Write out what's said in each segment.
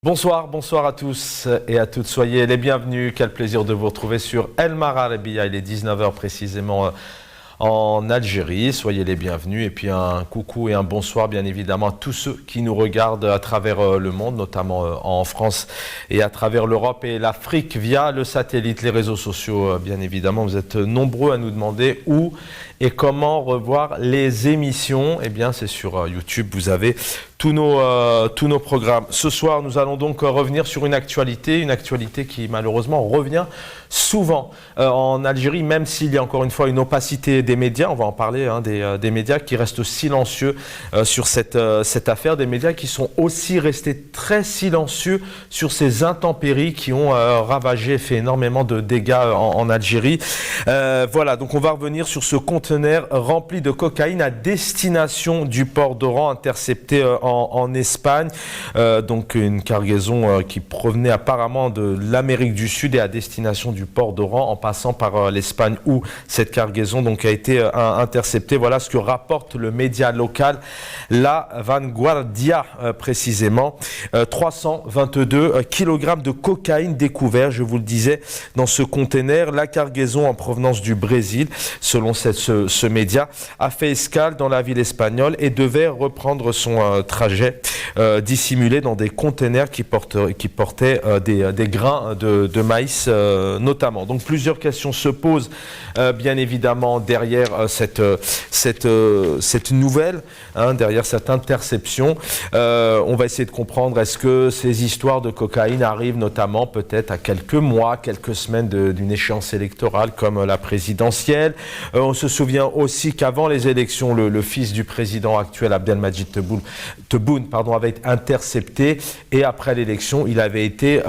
Bonsoir, bonsoir à tous et à toutes. Soyez les bienvenus. Quel plaisir de vous retrouver sur El Mararabia. Il est 19 h précisément en Algérie. Soyez les bienvenus. Et puis un coucou et un bonsoir bien évidemment à tous ceux qui nous regardent à travers le monde, notamment en France et à travers l'Europe et l'Afrique via le satellite, les réseaux sociaux. Bien évidemment, vous êtes nombreux à nous demander où et comment revoir les émissions. Eh bien, c'est sur YouTube. Vous avez tous nos programmes. Ce soir, nous allons donc revenir sur une actualité qui malheureusement revient souvent en Algérie, même s'il y a encore une fois une opacité des médias. On va en parler, des médias qui restent silencieux sur cette affaire, des médias qui sont aussi restés très silencieux sur ces intempéries qui ont ravagé, fait énormément de dégâts en Algérie. Voilà, donc on va revenir sur ce conteneur rempli de cocaïne à destination du port d'Oran, intercepté en Espagne, donc une cargaison qui provenait apparemment de l'Amérique du Sud et à destination du port d'Oran en passant par l'Espagne où cette cargaison donc a été interceptée. Voilà ce que rapporte le média local La Vanguardia précisément. 322 kg de cocaïne découvert, je vous le disais, dans ce conteneur. La cargaison en provenance du Brésil, selon ce média, a fait escale dans la ville espagnole et devait reprendre son trajet dissimulé dans des conteneurs qui portaient des grains de maïs notamment. Donc plusieurs questions se posent bien évidemment derrière cette nouvelle, derrière cette interception. On va essayer de comprendre, est-ce que ces histoires de cocaïne arrivent notamment peut-être à quelques mois, quelques semaines d'une échéance électorale comme la présidentielle. On se souvient aussi qu'avant les élections, le fils du président actuel, Abdelmadjid Tebboune, avait été intercepté et après l'élection, il avait été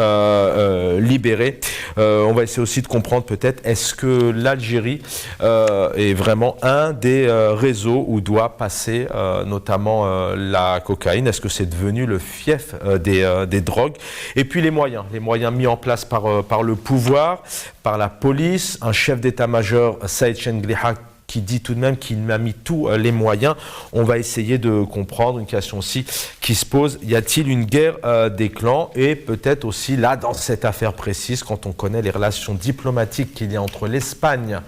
libéré. On va essayer aussi de comprendre peut-être, est-ce que l'Algérie est vraiment un des réseaux où doit passer notamment la cocaïne? Est-ce que c'est devenu le fief des drogues? Et puis les moyens mis en place par le pouvoir, par la police, un chef d'état-major, Saïd Chengliha, qui dit tout de même qu'il a mis tous les moyens. On va essayer de comprendre une question aussi qui se pose. Y a-t-il une guerre des clans? Et peut-être aussi là, dans cette affaire précise, quand on connaît les relations diplomatiques qu'il y a entre l'Espagne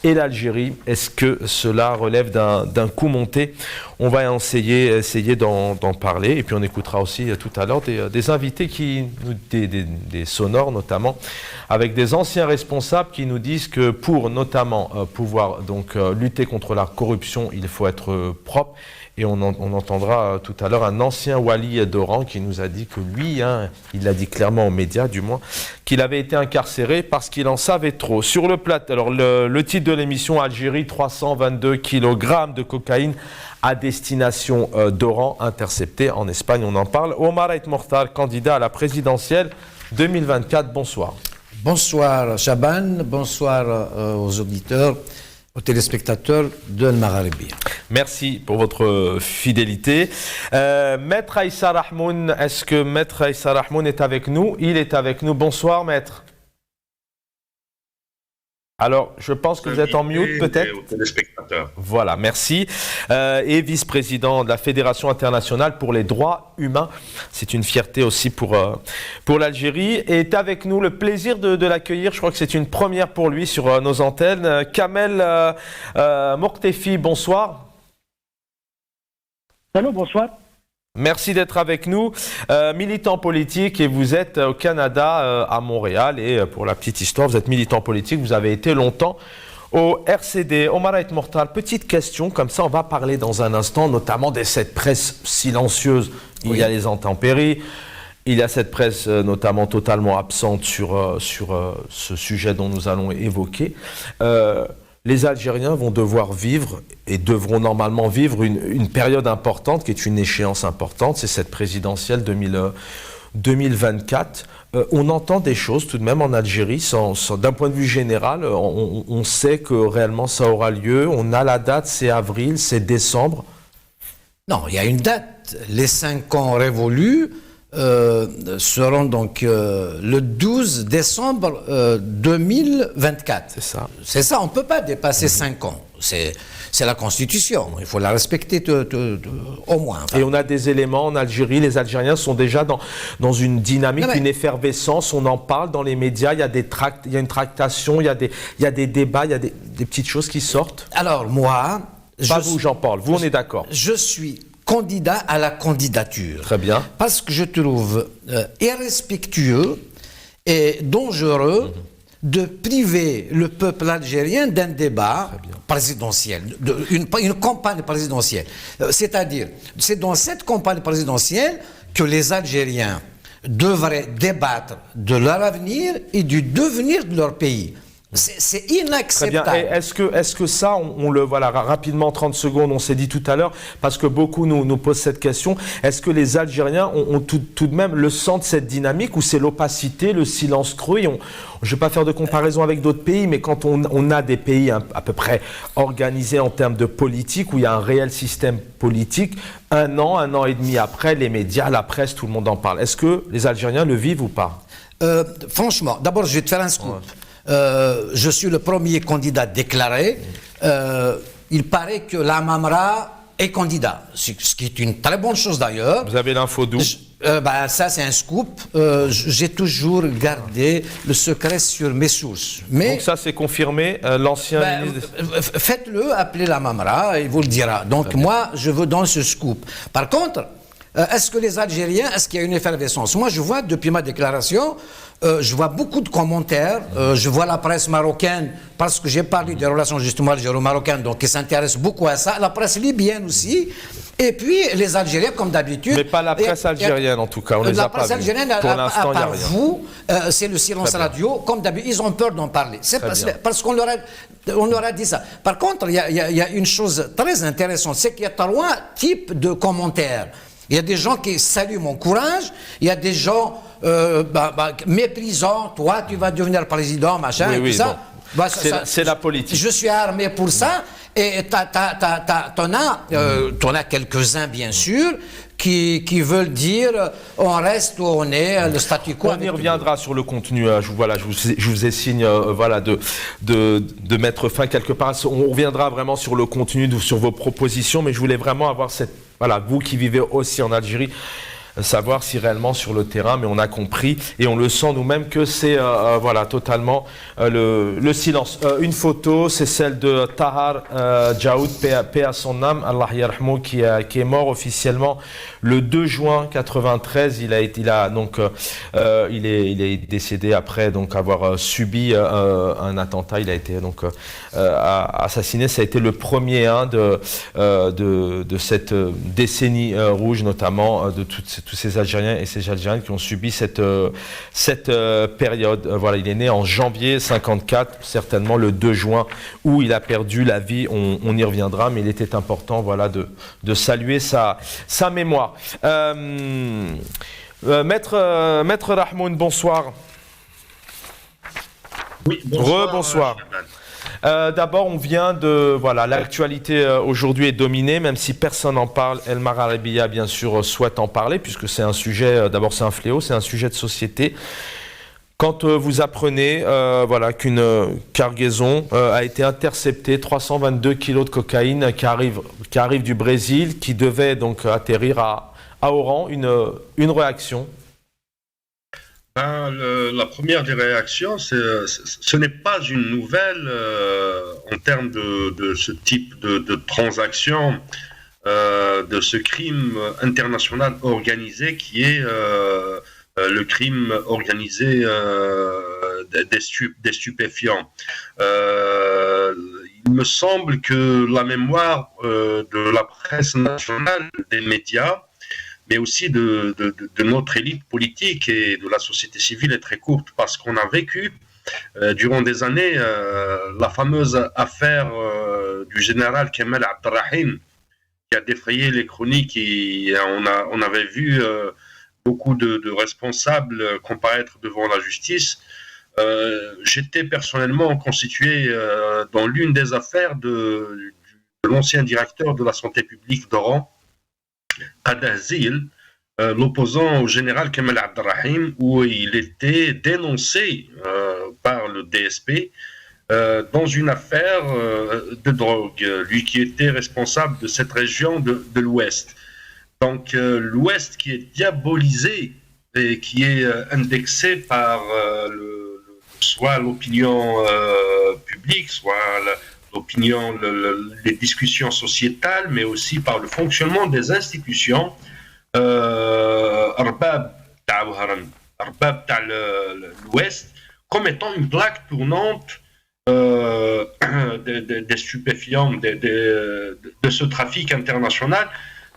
et l'Algérie, est-ce que cela relève d'un coup monté? On va essayer d'en parler. Et puis on écoutera aussi tout à l'heure des invités, des sonores notamment, avec des anciens responsables qui nous disent que pour notamment pouvoir donc lutter contre la corruption, il faut être propre. Et on entendra tout à l'heure un ancien wali d'Oran qui nous a dit que lui, il l'a dit clairement aux médias du moins, qu'il avait été incarcéré parce qu'il en savait trop. Sur le plateau, alors le titre de l'émission, Algérie, 322 kg de cocaïne à destination d'Oran, intercepté en Espagne, on en parle. Omar Ait Mortal, candidat à la présidentielle 2024, bonsoir. Bonsoir Chaban, bonsoir aux auditeurs, aux téléspectateurs de El Mararabia. Merci pour votre fidélité. Maître Aïssa Rahmoun, est-ce que Maître Aïssa Rahmoun est avec nous? Il est avec nous. Bonsoir Maître. Alors, je pense que vous êtes en mute, peut-être. Voilà, merci. Et vice-président de la Fédération internationale pour les droits humains. C'est une fierté aussi pour l'Algérie. Et est avec nous, le plaisir de l'accueillir. Je crois que c'est une première pour lui sur nos antennes. Kamel Mortefi, bonsoir. Allô, bonsoir. Merci d'être avec nous, militant politique, et vous êtes au Canada, à Montréal, et pour la petite histoire, vous êtes militant politique, vous avez été longtemps au RCD. Omar Ait Mortal, petite question, comme ça on va parler dans un instant, notamment de cette presse silencieuse. Oui. Il y a les intempéries, il y a cette presse notamment totalement absente sur ce sujet dont nous allons évoquer. Les Algériens vont devoir vivre et devront normalement vivre une période importante qui est une échéance importante, c'est cette présidentielle 2024. On entend des choses tout de même en Algérie, d'un point de vue général, on sait que réellement ça aura lieu, on a la date, c'est avril, c'est décembre. Non, il y a une date, les 5 ans révolus seront donc le 12 décembre 2024. C'est ça. C'est ça, on ne peut pas dépasser 5 ans. c'est la Constitution, il faut la respecter au moins. Enfin. Et on a des éléments en Algérie, les Algériens sont déjà dans une dynamique, une effervescence, on en parle dans les médias, il y a une tractation, il y a des débats, il y a des petites choses qui sortent. Alors moi... Pas vous, Jean-Paul, vous on est d'accord. Je suis candidat à la candidature. Très bien. Parce que je trouve irrespectueux et dangereux de priver le peuple algérien d'un débat présidentiel, une campagne présidentielle. C'est-à-dire, c'est dans cette campagne présidentielle que les Algériens devraient débattre de leur avenir et du devenir de leur pays. C'est inacceptable. Très bien. Et est-ce que ça, on le voilà rapidement, 30 secondes, on s'est dit tout à l'heure, parce que beaucoup nous posent cette question, est-ce que les Algériens ont tout de même le sens de cette dynamique, ou c'est l'opacité, le silence creux, et je ne vais pas faire de comparaison avec d'autres pays, mais quand on a des pays à peu près organisés en termes de politique, où il y a un réel système politique, un an et demi après, les médias, la presse, tout le monde en parle. Est-ce que les Algériens le vivent ou pas? Franchement, d'abord, je vais te faire un scoop. Je suis le premier candidat déclaré. Il paraît que la Mamra est candidat, ce qui est une très bonne chose d'ailleurs. Vous avez l'info d'où? Ça, c'est un scoop. J'ai toujours gardé le secret sur mes sources. Mais, donc ça, c'est confirmé. L'ancien ministre... Faites-le, appelez la Mamra, il vous le dira. Donc moi, je veux dans ce scoop. Par contre, est-ce que les Algériens, est-ce qu'il y a une effervescence? Moi, je vois, depuis ma déclaration, je vois beaucoup de commentaires, je vois la presse marocaine, parce que j'ai parlé des relations justement algéro-marocaines, donc qui s'intéressent beaucoup à ça, la presse libyenne aussi, et puis les Algériens comme d'habitude. Mais pas la presse algérienne en tout cas, on les a pas vus. La presse algérienne, pour l'instant, à part vous, c'est le silence radio, comme d'habitude, ils ont peur d'en parler. C'est parce qu'on leur a dit ça. Par contre, il y a une chose très intéressante, c'est qu'il y a trois types de commentaires. Il y a des gens qui saluent mon courage, il y a des gens méprisants, toi tu vas devenir président, machin, et tout ça. Bon. C'est la politique. Je suis armé pour ça, et t'en as quelques-uns bien sûr, qui veulent dire on reste où on est, le statu quo. On y reviendra sur le contenu. Je vous ai signe de mettre fin quelque part. On reviendra vraiment sur le contenu, sur vos propositions, mais je voulais vraiment avoir vous qui vivez aussi en Algérie, savoir si réellement sur le terrain, mais on a compris et on le sent nous-mêmes que c'est totalement le silence. Une photo, c'est celle de Tahar Djaoud, paix à son âme, Allah yarhamou, qui est mort officiellement le 2 juin 93. Il est décédé après donc avoir subi un attentat. Il a été donc assassiné. Ça a été le premier de cette décennie rouge, notamment de tous ces Algériens et ces Algériennes qui ont subi cette période. Il est né en janvier 54, certainement le 2 juin, où il a perdu la vie. On y reviendra, mais il était important de saluer sa mémoire. Maître Rahmoun, bonsoir. Oui, bonsoir. Rebonsoir. D'abord, on vient de... l'actualité aujourd'hui est dominée, même si personne n'en parle. Elmar Arabiya, bien sûr, souhaite en parler, puisque c'est un sujet, d'abord c'est un fléau, c'est un sujet de société. Quand vous apprenez qu'une cargaison a été interceptée, 322 kilos de cocaïne qui arrive du Brésil, qui devait donc atterrir à Oran, une réaction? La première des réactions, ce n'est pas une nouvelle en termes de ce type de transaction, de ce crime international organisé qui est le crime organisé des stupéfiants. Il me semble que la mémoire de la presse nationale, des médias, mais aussi de notre élite politique et de la société civile est très courte, parce qu'on a vécu durant des années la fameuse affaire du général Kemal Abdelrahim, qui a défrayé les chroniques, et on avait vu beaucoup de responsables comparaître devant la justice. J'étais personnellement constitué dans l'une des affaires de l'ancien directeur de la santé publique d'Oran, Adazil, l'opposant au général Kemal Abdelrahim, où il était dénoncé par le DSP dans une affaire de drogue, lui qui était responsable de cette région de l'Ouest. Donc l'Ouest qui est diabolisé et qui est indexé par soit l'opinion publique, soit l'opinion, les discussions sociétales, mais aussi par le fonctionnement des institutions. Arbab تاع l'Ouest, comme étant une plaque tournante des stupéfiants, de ce trafic international,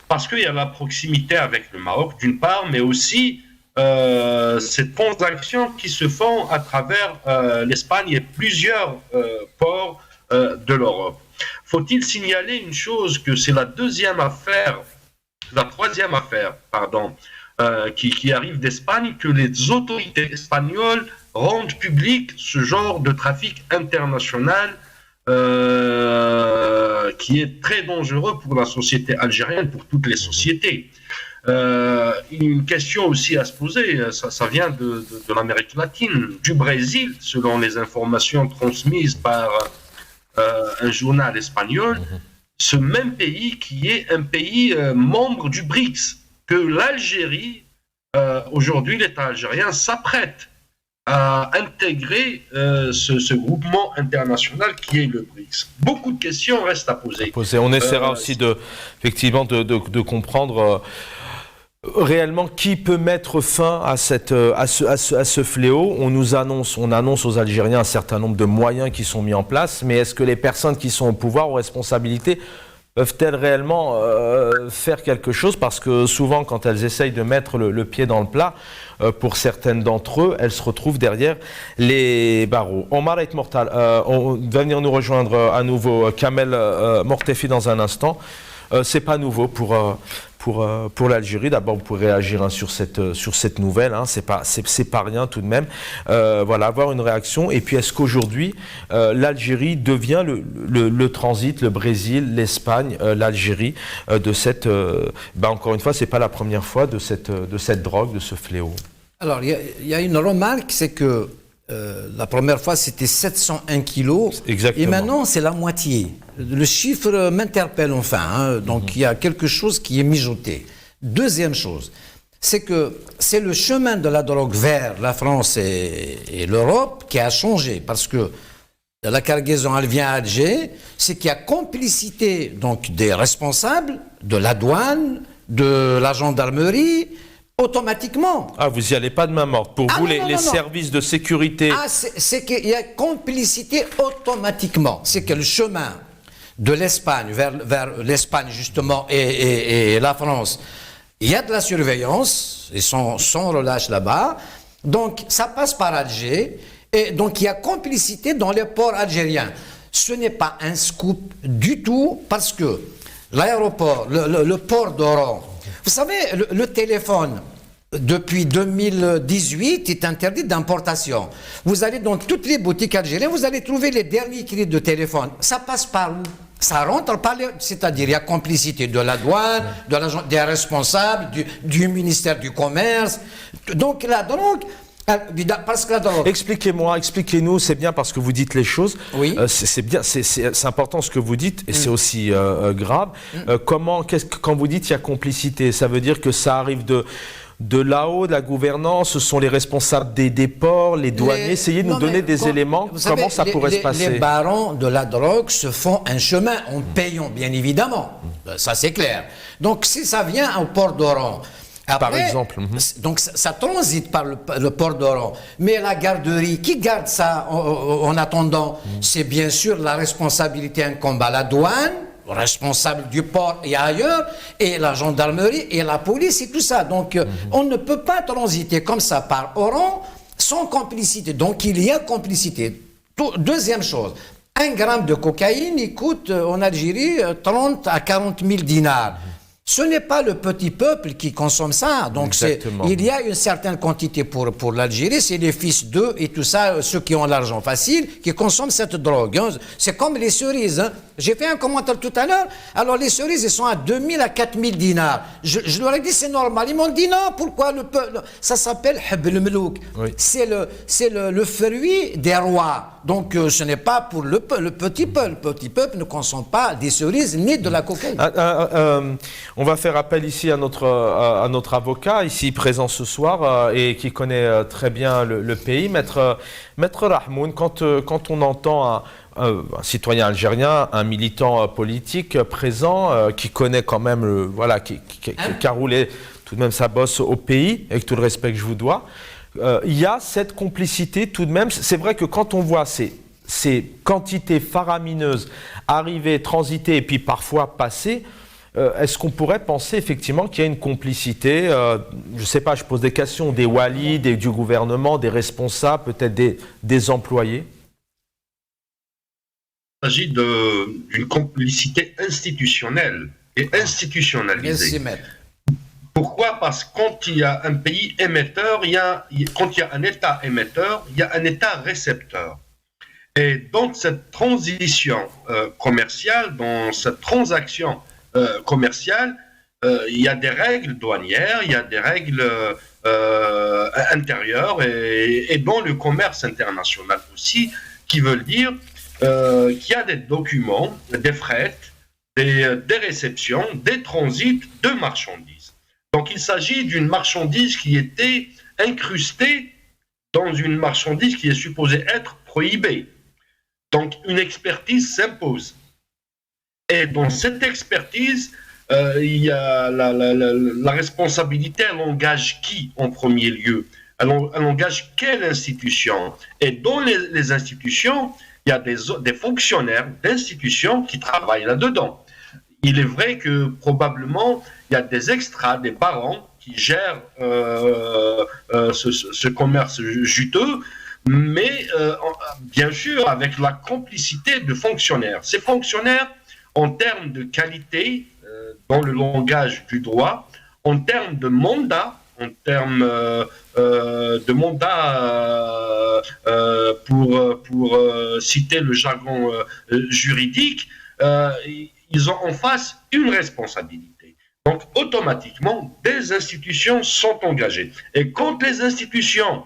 parce qu'il y a la proximité avec le Maroc d'une part, mais aussi ces transactions qui se font à travers l'Espagne et plusieurs ports de l'Europe. Faut-il signaler une chose, que c'est la troisième affaire, qui arrive d'Espagne, que les autorités espagnoles rendent public ce genre de trafic international qui est très dangereux pour la société algérienne, pour toutes les sociétés. Une question aussi à se poser, ça vient de l'Amérique latine, du Brésil, selon les informations transmises par un journal espagnol, ce même pays qui est un pays membre du BRICS, que l'Algérie, aujourd'hui l'État algérien s'apprête à intégrer ce groupement international qui est le BRICS. Beaucoup de questions restent à poser. On essaiera aussi effectivement de comprendre réellement qui peut mettre fin à ce fléau. On annonce aux Algériens un certain nombre de moyens qui sont mis en place, mais est-ce que les personnes qui sont au pouvoir, aux responsabilités, peuvent-elles réellement faire quelque chose? Parce que souvent, quand elles essayent de mettre le pied dans le plat, pour certaines d'entre eux, elles se retrouvent derrière les barreaux. Omar est mortal. On va venir nous rejoindre à nouveau Kamel Mortefi dans un instant. C'est pas nouveau pour l'Algérie. D'abord, vous pouvez réagir sur cette nouvelle. C'est pas rien tout de même. Voilà, avoir une réaction. Et puis, est-ce qu'aujourd'hui, l'Algérie devient le transit, le Brésil, l'Espagne, l'Algérie de cette. Encore une fois, c'est pas la première fois de cette drogue, de ce fléau. Alors, il y a une remarque, c'est que la première fois, c'était 701 kilos. Exactement. Et maintenant, c'est la moitié. Le chiffre m'interpelle enfin. Donc, il y a quelque chose qui est mijoté. Deuxième chose, c'est que c'est le chemin de la drogue vers la France et l'Europe qui a changé. Parce que la cargaison, elle vient à Alger. C'est qu'il y a complicité donc, des responsables, de la douane, de la gendarmerie, automatiquement. Ah, vous n'y allez pas de main morte. Pour vous, les services de sécurité... Ah, c'est qu'il y a complicité automatiquement. C'est que le chemin de l'Espagne vers l'Espagne, justement, et la France, il y a de la surveillance, ils sont sans relâche là-bas. Donc, ça passe par Alger. Et donc, il y a complicité dans les ports algériens. Ce n'est pas un scoop du tout, parce que l'aéroport, le port d'Oran, vous savez, le téléphone, depuis 2018, est interdit d'importation. Vous allez dans toutes les boutiques algériennes, vous allez trouver les derniers cris de téléphone. Ça passe par où? Ça rentre par c'est-à-dire il y a complicité de la douane, des responsables, du ministère du Commerce. Donc la drogue... Parce que la drogue... Expliquez-nous, c'est bien parce que vous dites les choses. Oui. C'est bien, c'est important ce que vous dites et c'est aussi grave. Quand vous dites il y a complicité, ça veut dire que ça arrive de là-haut, de la gouvernance, ce sont les responsables des ports, les douaniers. Essayez de nous donner des éléments, comment ça pourrait se passer. Les barons de la drogue se font un chemin en payant, bien évidemment. Ça, c'est clair. Donc, si ça vient au port d'Oran, après, par exemple. Donc ça transite par le port d'Oran. Mais la garderie, qui garde ça en attendant? C'est bien sûr la responsabilité incombe à la douane, responsable du port et ailleurs, et la gendarmerie et la police et tout ça. Donc on ne peut pas transiter comme ça par Oran sans complicité. Donc il y a complicité. Deuxième chose, 1 gramme de cocaïne, il coûte en Algérie 30 à 40 000 dinars. Ce n'est pas le petit peuple qui consomme ça. Donc il y a une certaine quantité pour l'Algérie, c'est les fils d'eux et tout ça, ceux qui ont l'argent facile, qui consomment cette drogue. C'est comme les cerises. J'ai fait un commentaire tout à l'heure. Alors les cerises, elles sont à 2000 à 4000 dinars. Je leur ai dit c'est normal. Ils m'ont dit non, pourquoi le peuple. Ça s'appelle Hab el-Melouk. Oui. C'est le fruit des rois. Donc ce n'est pas pour le petit peuple. Le petit peuple ne consomme pas des cerises ni de la cocaïne. On va faire appel ici à notre avocat, ici présent ce soir, et qui connaît très bien le pays, Maître Rahmoun. Quand on entend un citoyen algérien, un militant politique présent, qui connaît quand même, qui a roulé tout de même sa bosse au pays, avec tout le respect que je vous dois, il y a cette complicité tout de même. C'est vrai que quand on voit ces quantités faramineuses arriver, transiter et puis parfois passer, est-ce qu'on pourrait penser effectivement qu'il y a une complicité, je ne sais pas, je pose des questions, des walis, du gouvernement, des responsables, peut-être des employés? Il s'agit d'une complicité institutionnelle et institutionnalisée. Merci, maître. Pourquoi? Parce que quand il y a un pays émetteur, quand il y a un État émetteur, il y a un État récepteur. Et dans cette transition commerciale, dans cette transaction commerciale, il y a des règles douanières, il y a des règles intérieures et dans le commerce international aussi, qui veulent dire qu'il y a des documents, des frais, des réceptions, des transits de marchandises. Donc il s'agit d'une marchandise qui était incrustée dans une marchandise qui est supposée être prohibée. Donc une expertise s'impose. Et dans cette expertise, il y a la responsabilité, elle engage qui en premier lieu? Elle engage quelle institution? Et dans les institutions, il y a des fonctionnaires d'institutions qui travaillent là-dedans. Il est vrai que probablement, il y a des extras, des barons qui gèrent ce commerce juteux, mais bien sûr avec la complicité de fonctionnaires. Ces fonctionnaires, en termes de qualité, dans le langage du droit, en termes de mandat, en termes de mandat, pour citer le jargon juridique, ils ont en face une responsabilité. Donc, automatiquement, des institutions sont engagées. Et quand les institutions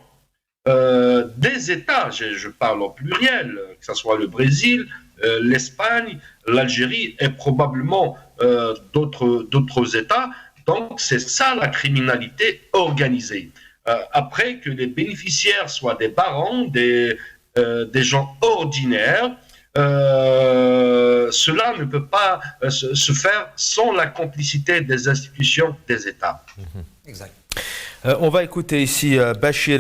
des États, je parle au pluriel, que ce soit le Brésil, l'Espagne, l'Algérie et probablement d'autres États, donc c'est ça la criminalité organisée. Après que les bénéficiaires soient des barons, des gens ordinaires, cela ne peut pas se faire sans la complicité des institutions des États. Exact. On va écouter ici Bachir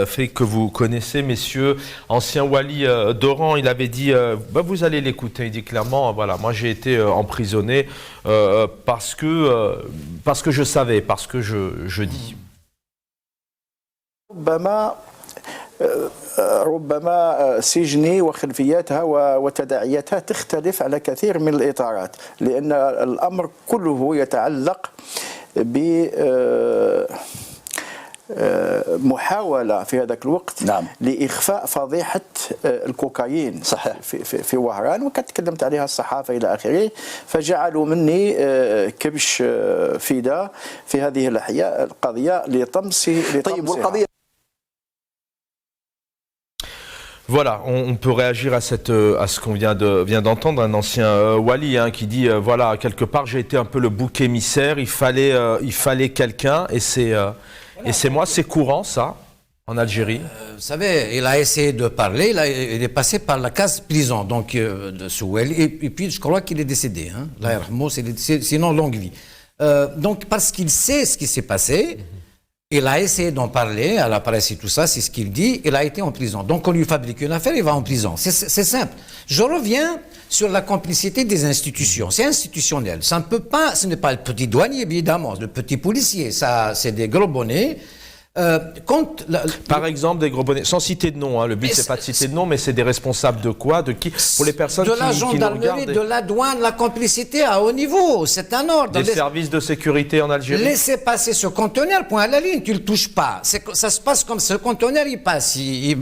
Frik, que vous connaissez, messieurs, ancien wali d'Oran. Il avait dit, vous allez l'écouter, il dit clairement, voilà, moi j'ai été emprisonné parce que je savais, parce que je dis. ربما سجني وخلفياتها وتداعياتها تختلف على كثير من الإطارات لأن الأمر كله يتعلق بمحاولة في هذاك الوقت لإخفاء فضيحة الكوكايين صحيح في وهران وكانت تكلمت عليها الصحافة إلى آخره فجعلوا مني كبش فداء في هذه القضية لطمس طيب والقضية. Voilà, on peut réagir à ce qu'on vient d'entendre, un ancien wali qui dit voilà, quelque part j'ai été un peu le bouc émissaire, il fallait quelqu'un et c'est moi, c'est courant ça en Algérie. Vous savez, il a essayé de parler, il est passé par la case prison donc de Souel et puis je crois qu'il est décédé. Là, sinon longue vie. Donc parce qu'il sait ce qui s'est passé. Il a essayé d'en parler à la presse et tout ça, c'est ce qu'il dit, il a été en prison. Donc on lui fabrique une affaire, il va en prison. C'est simple. Je reviens sur la complicité des institutions. C'est institutionnel. Ce n'est pas le petit douanier, évidemment, le petit policier. Ça, c'est des gros bonnets. Par exemple, des gros bonnets, sans citer de nom, hein, le but c'est pas de citer de nom, mais c'est des responsables de quoi, de qui, pour les personnes de la qui nous gendarmerie, regardent. de la douane, la complicité à haut niveau, c'est un ordre. Des services de sécurité en Algérie. Laissez passer ce conteneur, point à la ligne, tu le touches pas. Ça se passe comme ce conteneur, il passe, il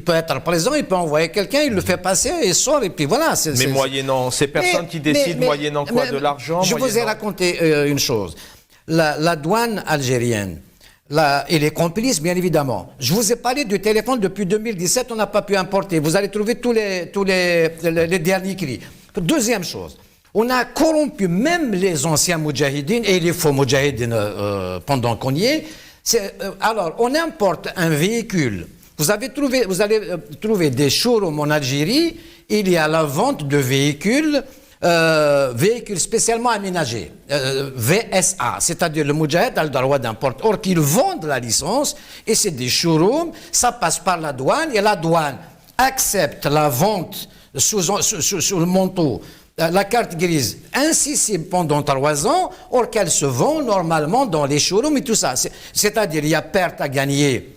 peut être présent, il peut envoyer quelqu'un, il le fait passer, il sort, et puis voilà. Mais moyennant, ces personnes qui décident moyennant quoi, de l'argent. Je vous ai raconté une chose. La douane algérienne, et les complices, bien évidemment. Je vous ai parlé du téléphone depuis 2017, on n'a pas pu importer. Vous allez trouver tous les derniers cris. Deuxième chose, on a corrompu même les anciens moudjahidines et les faux moudjahidines pendant qu'on y est. Alors, on importe un véhicule. Vous allez trouver des showrooms en Algérie, il y a la vente de véhicules spécialement aménagés, VSA, c'est-à-dire le Moudjahid a le droit d'importer. Or qu'ils vendent la licence, et c'est des showrooms, ça passe par la douane, et la douane accepte la vente sous le manteau, la carte grise, incessible pendant 3 ans, or qu'elle se vend normalement dans les showrooms et tout ça. C'est-à-dire il y a perte à gagner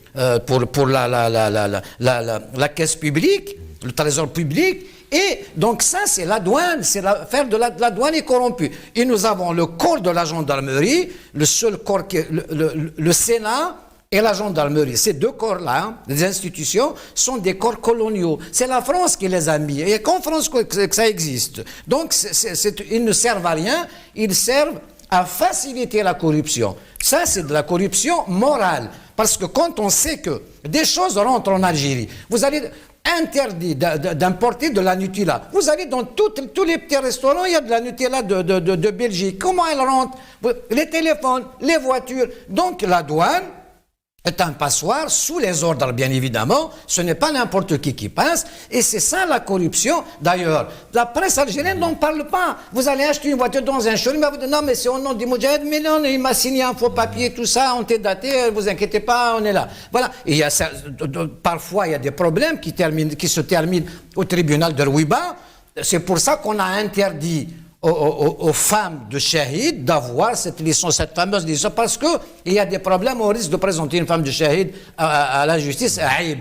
pour la caisse publique, le trésor public. Et donc ça, c'est la douane, c'est l'affaire de la douane est corrompue. Et nous avons le corps de la gendarmerie, le seul corps, le Sénat et la gendarmerie. Ces deux corps-là, les institutions, sont des corps coloniaux. C'est la France qui les a mis. Et qu'en France que ça existe. Donc ils ne servent à rien, ils servent à faciliter la corruption. Ça, c'est de la corruption morale. Parce que quand on sait que des choses rentrent en Algérie, vous allez... interdit d'importer de la Nutella. Vous allez dans tous les petits restaurants, il y a de la Nutella de Belgique. Comment elle rentre? Les téléphones, les voitures. Donc la douane est un passoire sous les ordres, bien évidemment. Ce n'est pas n'importe qui passe. Et c'est ça la corruption. D'ailleurs, la presse algérienne n'en parle pas. Vous allez acheter une voiture dans un showroom, vous dites non, mais c'est au nom du Moudjahid, mais non, il m'a signé un faux papier, tout ça, on t'est daté, vous inquiétez pas, on est là. Voilà. Et parfois, il y a des problèmes qui se terminent au tribunal de Rouiba. C'est pour ça qu'on a interdit aux femmes de shahid d'avoir cette licence, cette fameuse licence, parce qu'il y a des problèmes, on risque de présenter une femme de shahid à la justice à Aïb.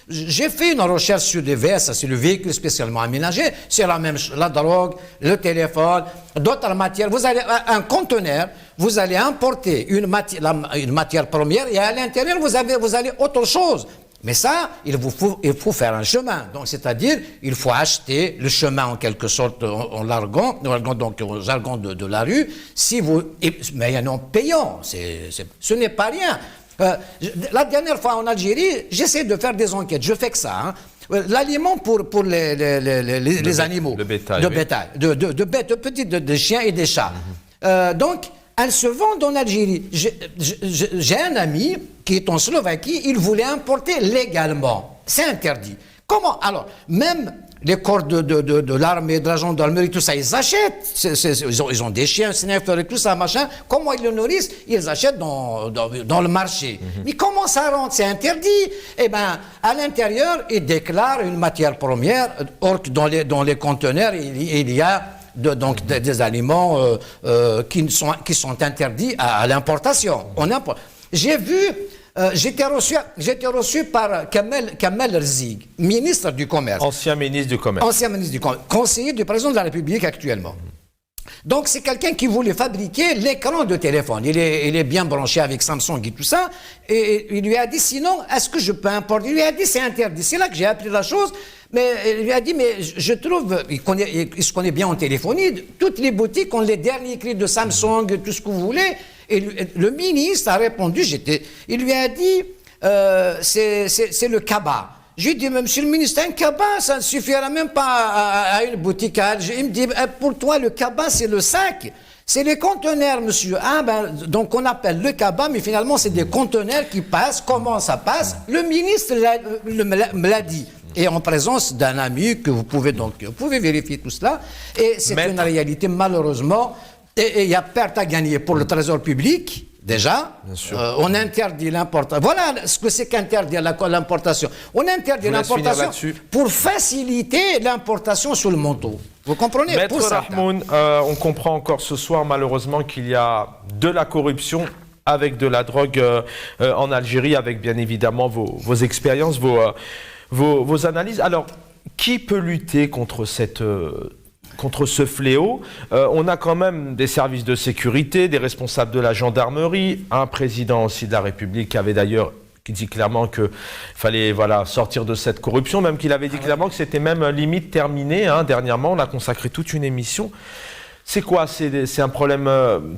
J'ai fait une recherche sur des VSA, c'est le véhicule spécialement aménagé, c'est la même chose, la drogue, le téléphone, d'autres matières. Vous allez un conteneur, vous allez importer une matière première et à l'intérieur vous allez autre chose. Mais ça, il faut faire un chemin. Donc, c'est-à-dire, il faut acheter le chemin en quelque sorte en largant, donc au jargon de la rue. Mais il y en a payant. Ce n'est pas rien. La dernière fois en Algérie, j'essaie de faire des enquêtes. Je fais que ça. Hein. L'aliment pour les animaux. Le bétail. De bétail. De chiens et des chats. Donc, elles se vendent en Algérie. J'ai un ami qui est en Slovaquie, il voulait importer légalement. C'est interdit. Comment? Alors, même les corps de l'armée, de la gendarmerie, tout ça, ils achètent. Ils ont des chiens, sniffer et tout ça, machin. Comment ils le nourrissent? Ils achètent dans le marché. Mais comment ça rentre? C'est interdit. Eh bien, à l'intérieur, ils déclarent une matière première. Or, dans les conteneurs, il y a donc des aliments qui sont interdits à l'importation. J'ai vu, j'étais reçu par Kamel Rzig, ministre du Commerce. Ancien ministre du Commerce. Conseiller du président de la République actuellement. Donc c'est quelqu'un qui voulait fabriquer l'écran de téléphone. Il est bien branché avec Samsung et tout ça. Et il lui a dit, sinon, est-ce que je peux importer? Il lui a dit, c'est interdit. C'est là que j'ai appris la chose. Mais il lui a dit, mais je trouve, il se connaît bien en téléphonie, toutes les boutiques ont les derniers cris de Samsung, tout ce que vous voulez. Et le ministre a répondu, il lui a dit, c'est le cabas. J'ai dit, monsieur le ministre, un cabas, ça ne suffira même pas à une boutique à Alger. Il me dit, pour toi, le cabas, c'est le sac. C'est les conteneurs, monsieur. Ah ben, donc on appelle le cabas, mais finalement, c'est des conteneurs qui passent. Comment ça passe? Le ministre me l'a dit. Et en présence d'un ami que vous pouvez vérifier tout cela. Et c'est une réalité, malheureusement. Et il y a perte à gagner pour le trésor public. Déjà, on interdit l'importation. Voilà ce que c'est qu'interdire l'importation. On interdit l'importation pour faciliter l'importation sur le manteau. Vous comprenez? Maître Rahmoun, on comprend encore ce soir malheureusement qu'il y a de la corruption avec de la drogue en Algérie, avec bien évidemment vos expériences, vos analyses. Alors, qui peut lutter contre ce fléau? On a quand même des services de sécurité, des responsables de la gendarmerie, un président aussi de la République qui dit clairement qu'il fallait sortir de cette corruption, même qu'il avait dit clairement que c'était même limite terminé. Dernièrement, on a consacré toute une émission. C'est quoi? C'est un problème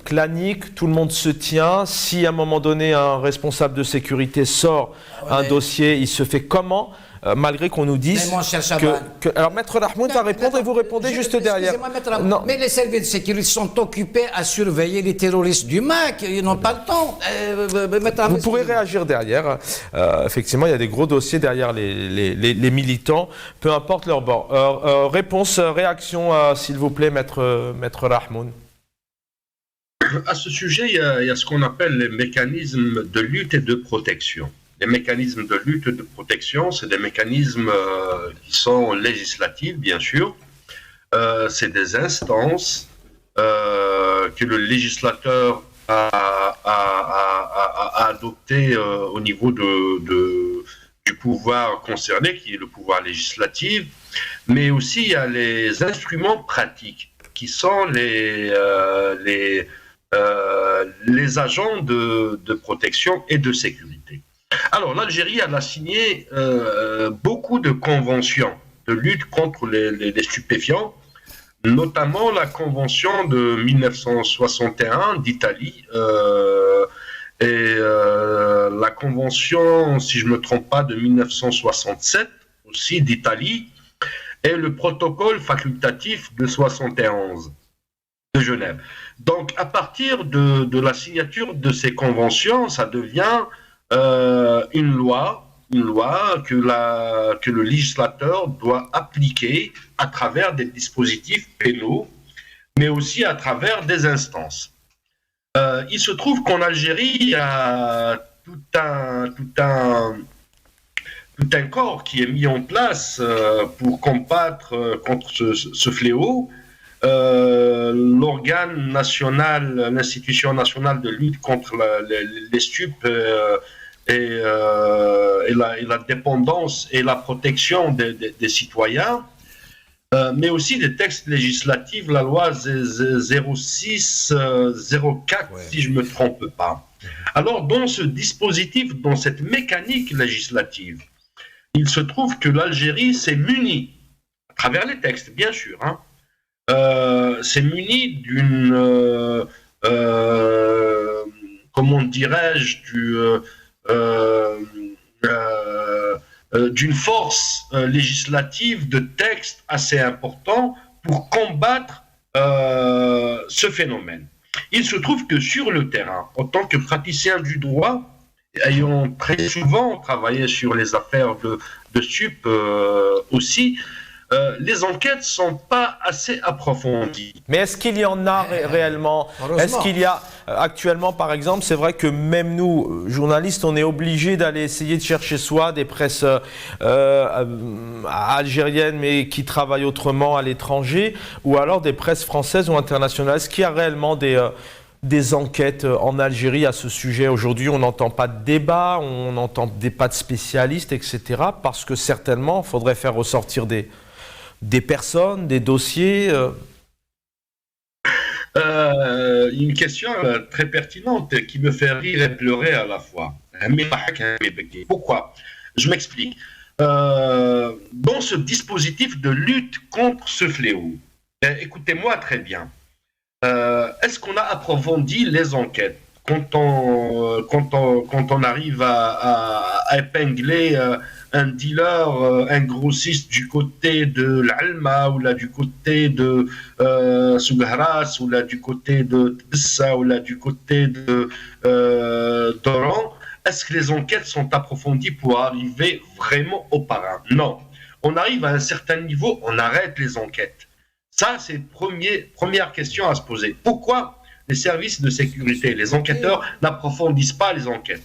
clanique, tout le monde se tient. Si à un moment donné, un responsable de sécurité sort un dossier, il se fait comment? Malgré qu'on nous dise Alors, Maître Rahmoun va répondre et vous répondez juste derrière. Non. Mais les services de sécurité sont occupés à surveiller les terroristes du MAC. Ils n'ont pas le temps. Vous pourrez réagir derrière. Effectivement, il y a des gros dossiers derrière les militants, peu importe leur bord. Réaction, s'il vous plaît, Maître Rahmoun. À ce sujet, il y a ce qu'on appelle les mécanismes de lutte et de protection. Les mécanismes de lutte et de protection, c'est des mécanismes qui sont législatifs, bien sûr. C'est des instances que le législateur a adoptées au niveau du pouvoir concerné, qui est le pouvoir législatif. Mais aussi, il y a les instruments pratiques, qui sont les agents de protection et de sécurité. Alors, l'Algérie, elle a signé beaucoup de conventions de lutte contre les stupéfiants, notamment la convention de 1961 d'Italie et la convention, si je ne me trompe pas, de 1967 aussi d'Italie, et le protocole facultatif de 71 de Genève. Donc, à partir de la signature de ces conventions, ça devient une loi que le législateur doit appliquer à travers des dispositifs pénaux, mais aussi à travers des instances. Il se trouve qu'en Algérie, il y a tout un corps qui est mis en place pour combattre contre ce fléau. L'organe national, l'institution nationale de lutte contre les stupes et la dépendance et la protection des citoyens, mais aussi des textes législatifs, la loi 06-04, si je ne me trompe pas. Alors, dans ce dispositif, dans cette mécanique législative, il se trouve que l'Algérie s'est munie, à travers les textes, bien sûr, s'est munie d'une force législative de textes assez important pour combattre ce phénomène. Il se trouve que sur le terrain, en tant que praticien du droit, ayant très souvent travaillé sur les affaires de stupes aussi, les enquêtes ne sont pas assez approfondies. Mais est-ce qu'il y en a réellement? Est-ce qu'il y a actuellement, par exemple, c'est vrai que même nous, journalistes, on est obligés d'aller essayer de chercher soit des presses algériennes, mais qui travaillent autrement à l'étranger, ou alors des presses françaises ou internationales. Est-ce qu'il y a réellement des enquêtes en Algérie à ce sujet? Aujourd'hui, on n'entend pas de débat, on n'entend pas de spécialistes, etc. Parce que certainement, il faudrait faire ressortir des personnes, des dossiers. Une question très pertinente qui me fait rire et pleurer à la fois. Pourquoi? Je m'explique. Dans ce dispositif de lutte contre ce fléau, écoutez-moi très bien. Est-ce qu'on a approfondi les enquêtes quand on arrive à épingler un dealer, un grossiste du côté de l'Alma, ou là du côté de Sougharas, ou là du côté de Tbissa, ou là du côté de d'Oran? Est-ce que les enquêtes sont approfondies pour arriver vraiment au parrain? Non. On arrive à un certain niveau, on arrête les enquêtes. Ça, c'est première question à se poser. Pourquoi les services de sécurité, les enquêteurs n'approfondissent pas les enquêtes?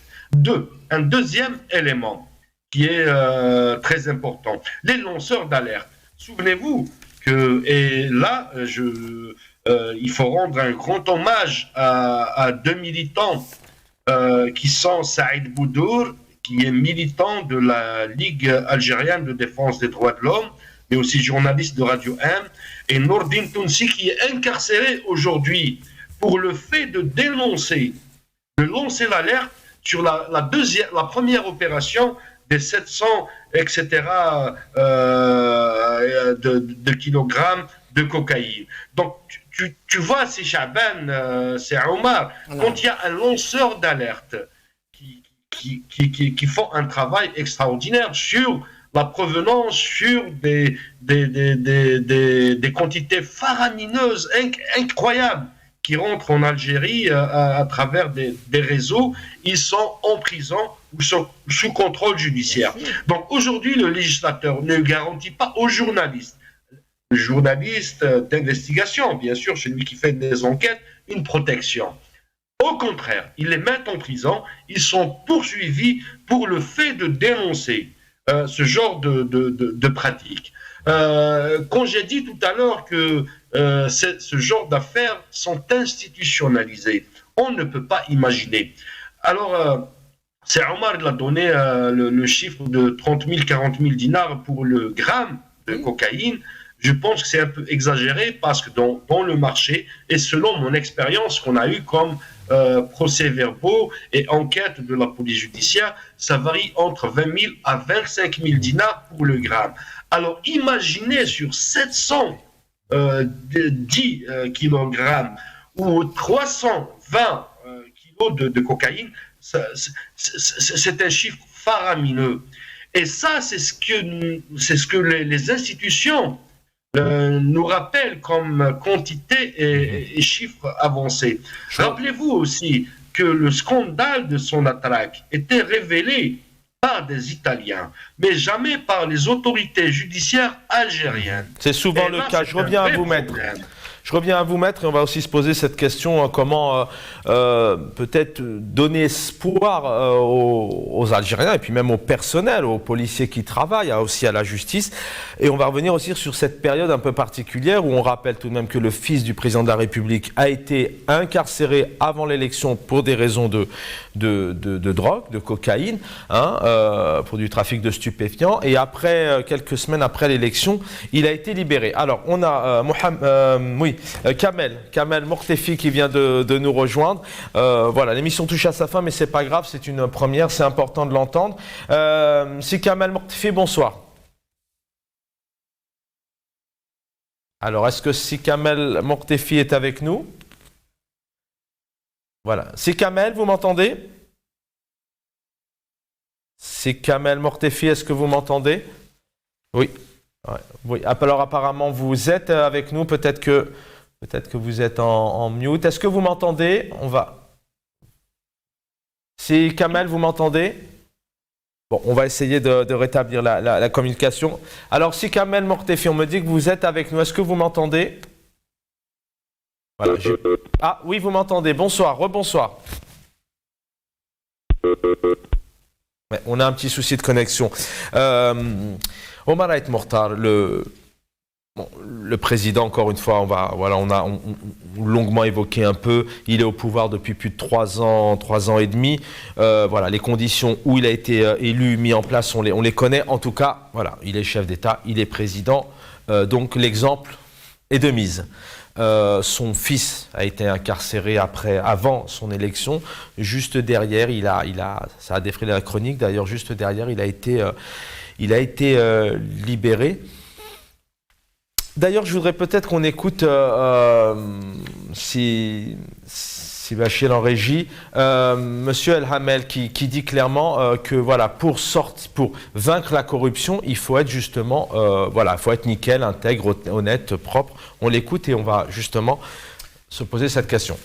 Un deuxième élément qui est très important, les lanceurs d'alerte. Souvenez-vous que, et là, il faut rendre un grand hommage à deux militants qui sont Saïd Boudour, qui est militant de la Ligue algérienne de défense des droits de l'homme, mais aussi journaliste de Radio M, et Nourdine Tounsi, qui est incarcéré aujourd'hui pour le fait de dénoncer, de lancer l'alerte sur la première opération des 700, etc., de kilogrammes de cocaïne. Donc, tu vois, c'est Chaban, c'est Omar, quand il y a un lanceur d'alerte qui font un travail extraordinaire sur la provenance, sur des quantités faramineuses, incroyables, qui rentrent en Algérie à travers des réseaux, ils sont en prison ou sous contrôle judiciaire. Donc aujourd'hui, le législateur ne garantit pas aux journalistes, le journaliste d'investigation, bien sûr, celui qui fait des enquêtes, une protection. Au contraire, ils les mettent en prison, ils sont poursuivis pour le fait de dénoncer ce genre de pratiques. Quand j'ai dit tout à l'heure que ce genre d'affaires sont institutionnalisées, on ne peut pas imaginer. Alors, c'est Omar qui a donné le chiffre de 30 000, 40 000 dinars pour le gramme de cocaïne. Je pense que c'est un peu exagéré parce que dans le marché, et selon mon expérience qu'on a eue comme procès-verbaux et enquêtes de la police judiciaire, ça varie entre 20 000 à 25 000 dinars pour le gramme. Alors imaginez sur 710 kilogrammes ou 320 kilos de cocaïne, c'est un chiffre faramineux. Et ça, c'est ce que les institutions nous rappellent comme quantité et chiffres avancés. Rappelez-vous aussi que le scandale de Sonatrach était révélé par des Italiens, mais jamais par les autorités judiciaires algériennes. C'est souvent le cas. Je reviens à vous, Maître. Je reviens à vous, Maître, et on va aussi se poser cette question, comment peut-être donner espoir aux Algériens, et puis même au personnel, aux policiers qui travaillent, aussi à la justice. Et on va revenir aussi sur cette période un peu particulière, où on rappelle tout de même que le fils du président de la République a été incarcéré avant l'élection pour des raisons de drogue, de cocaïne, pour du trafic de stupéfiants. Et après, quelques semaines après l'élection, il a été libéré. Alors, on a Kamel Mortefi qui vient de nous rejoindre. Voilà, l'émission touche à sa fin, mais c'est pas grave, c'est une première, c'est important de l'entendre. Si Kamel Mortefi, bonsoir. Alors, est-ce que si Kamel Mortefi est avec nous? Voilà. Si Kamel, vous m'entendez? Si Kamel Mortefi, est-ce que vous m'entendez? Oui. Ouais, oui. Alors apparemment vous êtes avec nous, peut-être que vous êtes en mute. Est-ce que vous m'entendez? On va. Si Kamel, vous m'entendez? Bon, on va essayer de rétablir la communication. Alors si Kamel Mortefi, on me dit que vous êtes avec nous, est-ce que vous m'entendez? Voilà, Ah oui, vous m'entendez. Bonsoir, rebonsoir. Ouais, on a un petit souci de connexion. Omar Ait Mortar, le président, encore une fois, on a longuement évoqué un peu, il est au pouvoir depuis plus de 3 ans et demi. Voilà, les conditions où il a été élu, mis en place, on les connaît. En tout cas, voilà, il est chef d'État, il est président. Donc l'exemple est de mise. Son fils a été incarcéré avant son élection. Juste derrière, ça a défrayé la chronique. D'ailleurs, juste derrière, il a été libéré. D'ailleurs, je voudrais peut-être qu'on écoute, si Bachir en régie, Monsieur El Hamel qui dit clairement que voilà, pour vaincre la corruption, il faut être justement, il faut être nickel, intègre, honnête, propre. On l'écoute et on va justement se poser cette question.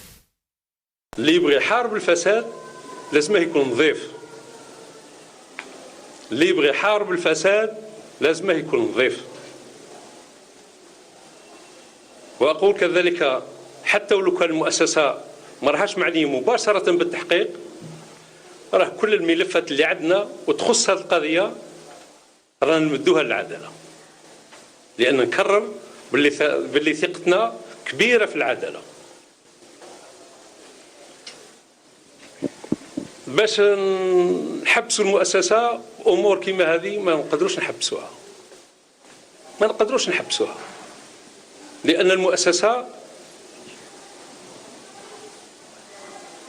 اللي يبغي يحارب الفساد لازمه يكون نظيف. اللي يبغي يحارب الفساد لازمه يكون نظيف. وأقول كذلك حتى ولو كان المؤسسة ما راهاش معنية مباشرة بالتحقيق، راه كل الملفات اللي عندنا وتخص هذه القضية رانا نمدوها للعدالة، لأن نكرر باللي ثقتنا كبيرة في العدالة. باش نحبسوا المؤسسة أمور كما هذه ما نقدروش نحبسوها. لأن المؤسسة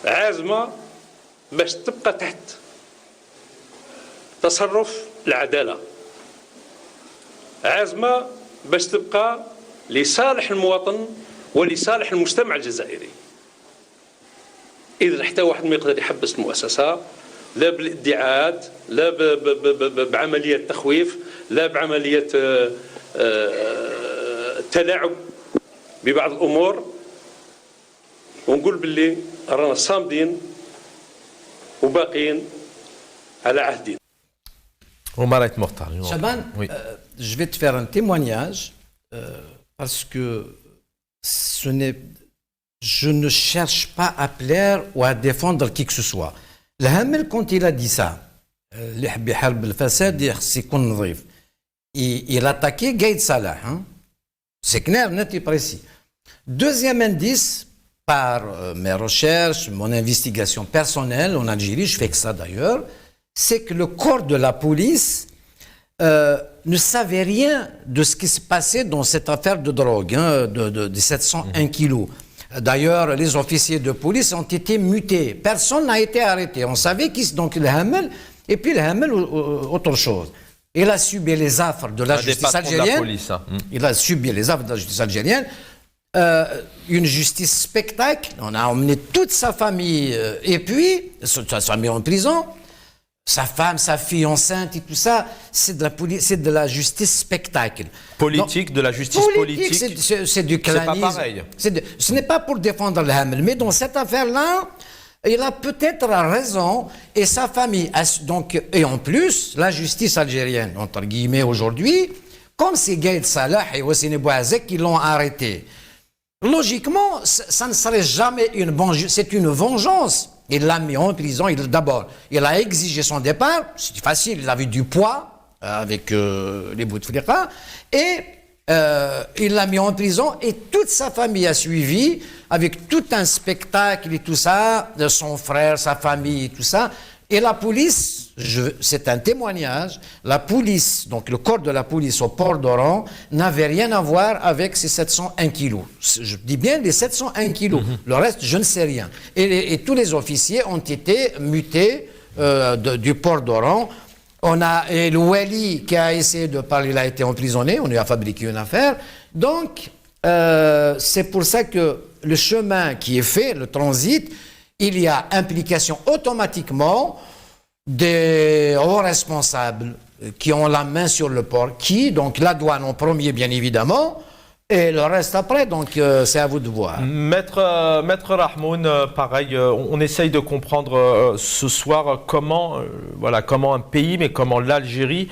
عازمة باش تبقى تحت تصرف العدالة، عازمة باش تبقى لصالح المواطن ولصالح المجتمع الجزائري. إذا حتى واحد ما يقدر يحبس المؤسسة، لا بالادعاءات، لا بعملية تخويف، لا بعملية تلاعب ببعض الأمور. ونقول باللي رانا صامدين وباقيين على عهدنا. Chaban, je vais te faire un témoignage parce que je ne cherche pas à plaire ou à défendre qui que ce soit. Le Hamel, quand il a dit ça, il a attaqué Gaïd Salah. Hein? C'est clair, net et précis. Deuxième indice, par mes recherches, mon investigation personnelle en Algérie, je fais que ça d'ailleurs, c'est que le corps de la police ne savait rien de ce qui se passait dans cette affaire de drogue, hein, de 701 kilos. D'ailleurs, les officiers de police ont été mutés. Personne n'a été arrêté. On savait qui donc le Hamel, et puis le Hamel, autre chose. Il a subi les affres de la justice algérienne. Il a subi les affres de la justice algérienne. Une justice spectacle. On a emmené toute sa famille, et puis, sa famille en prison. Sa femme, sa fille enceinte et tout ça, c'est de la police, c'est de la justice spectacle. Politique, de la justice politique. C'est du clanisme. C'est pas pareil. Ce n'est pas pour défendre le Hamel, mais dans cette affaire-là, il a peut-être raison, et sa famille. Donc, et en plus, la justice algérienne, entre guillemets, aujourd'hui, comme c'est Gaïd Salah et Wassine Bouazek qui l'ont arrêté, logiquement, ça ne serait jamais une vengeance, c'est une vengeance. Il l'a mis en prison. D'abord, il a exigé son départ. C'était facile, il avait du poids avec les Bouteflika. Et il l'a mis en prison. Et toute sa famille a suivi avec tout un spectacle et tout ça, de son frère, sa famille et tout ça. Et la police, c'est un témoignage, la police, donc le corps de la police au port d'Oran, n'avait rien à voir avec ces 701 kilos. Je dis bien les 701 kilos. Le reste, je ne sais rien. Et tous les officiers ont été mutés du port d'Oran. Et le Wali qui a essayé de parler, il a été emprisonné, on lui a fabriqué une affaire. Donc, c'est pour ça que le chemin qui est fait, le transit, il y a implication automatiquement des hauts responsables qui ont la main sur le port, donc la douane en premier bien évidemment, et le reste après, donc c'est à vous de voir. Maître Rahmoun, pareil, on essaye de comprendre ce soir comment un pays, mais comment l'Algérie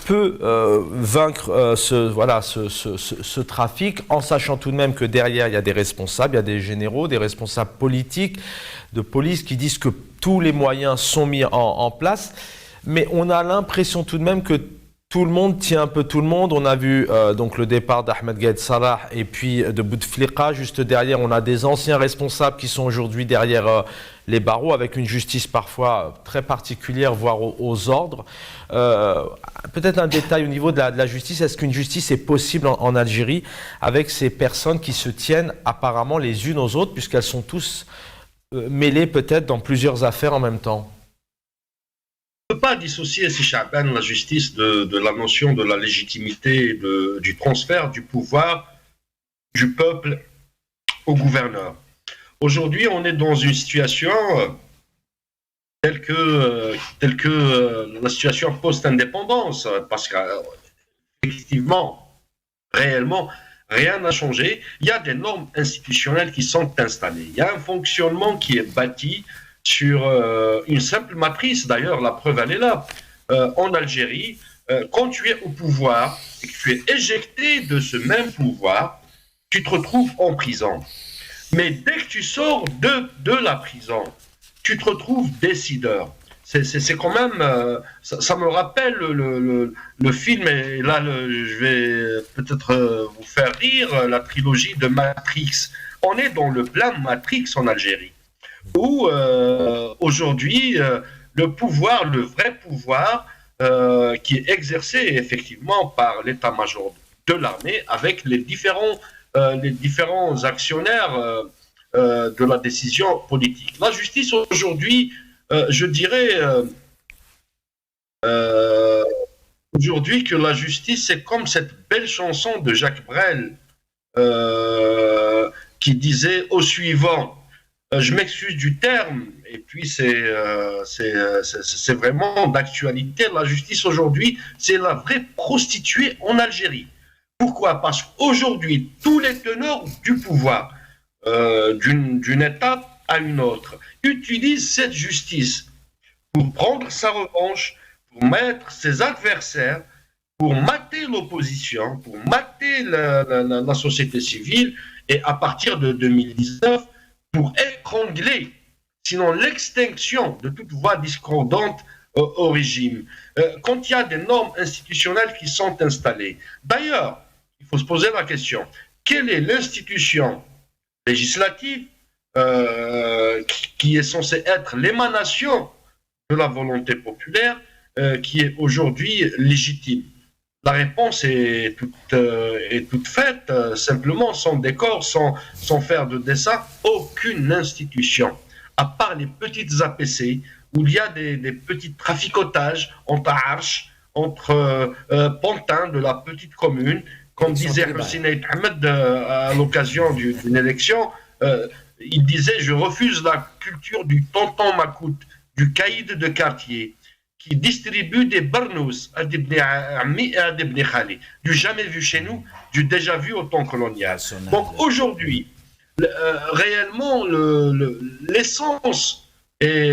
peut vaincre ce trafic, en sachant tout de même que derrière il y a des responsables, il y a des généraux, des responsables politiques, de police qui disent que tous les moyens sont mis en place, mais on a l'impression tout de même que tout le monde tient un peu tout le monde. On a vu donc le départ d'Ahmed Gaïd Salah et puis de Bouteflika. Juste derrière, on a des anciens responsables qui sont aujourd'hui derrière les barreaux, avec une justice parfois très particulière, voire aux ordres. Peut-être un détail au niveau de la justice. Est-ce qu'une justice est possible en Algérie avec ces personnes qui se tiennent apparemment les unes aux autres, puisqu'elles sont tous mêlées peut-être dans plusieurs affaires en même temps? On ne peut pas dissocier, si Chaban, la justice de la notion de la légitimité, du transfert du pouvoir du peuple au gouverneur. Aujourd'hui, on est dans une situation telle que la situation post-indépendance, parce qu'effectivement, réellement, rien n'a changé. Il y a des normes institutionnelles qui sont installées. Il y a un fonctionnement qui est bâti sur une simple matrice. D'ailleurs, la preuve, elle est là. En Algérie, quand tu es au pouvoir et que tu es éjecté de ce même pouvoir, tu te retrouves en prison. Mais dès que tu sors de la prison, tu te retrouves décideur. C'est quand même... ça me rappelle le film, et là, je vais peut-être vous faire rire, la trilogie de Matrix. On est dans le plan Matrix en Algérie, où aujourd'hui le pouvoir, le vrai pouvoir, qui est exercé effectivement par l'état-major de l'armée avec les différents actionnaires de la décision politique. La justice aujourd'hui, je dirais aujourd'hui que la justice, c'est comme cette belle chanson de Jacques Brel qui disait au suivant, je m'excuse du terme, et puis c'est vraiment d'actualité. La justice aujourd'hui, c'est la vraie prostituée en Algérie. Pourquoi? Parce qu'aujourd'hui, tous les teneurs du pouvoir, d'une étape à une autre, utilisent cette justice pour prendre sa revanche, pour mettre ses adversaires, pour mater l'opposition, pour mater la société civile, et à partir de 2019, pour étrangler, sinon l'extinction de toute voix discordante au régime. Quand il y a des normes institutionnelles qui sont installées. D'ailleurs, il faut se poser la question, quelle est l'institution législative qui est censée être l'émanation de la volonté populaire qui est aujourd'hui légitime? La réponse est toute faite, simplement, sans décor, sans faire de dessin. Aucune institution, à part les petites APC, où il y a des petits traficotages entre Arches, entre pantins de la petite commune, comme disait Hussein Ahmed à l'occasion d'une élection, il disait « Je refuse la culture du tonton Macoute, du caïd de quartier, qui distribue des barnous à des amis et à des khali, du jamais vu chez nous, du déjà vu au temps colonial. » Donc aujourd'hui, réellement, l'essence et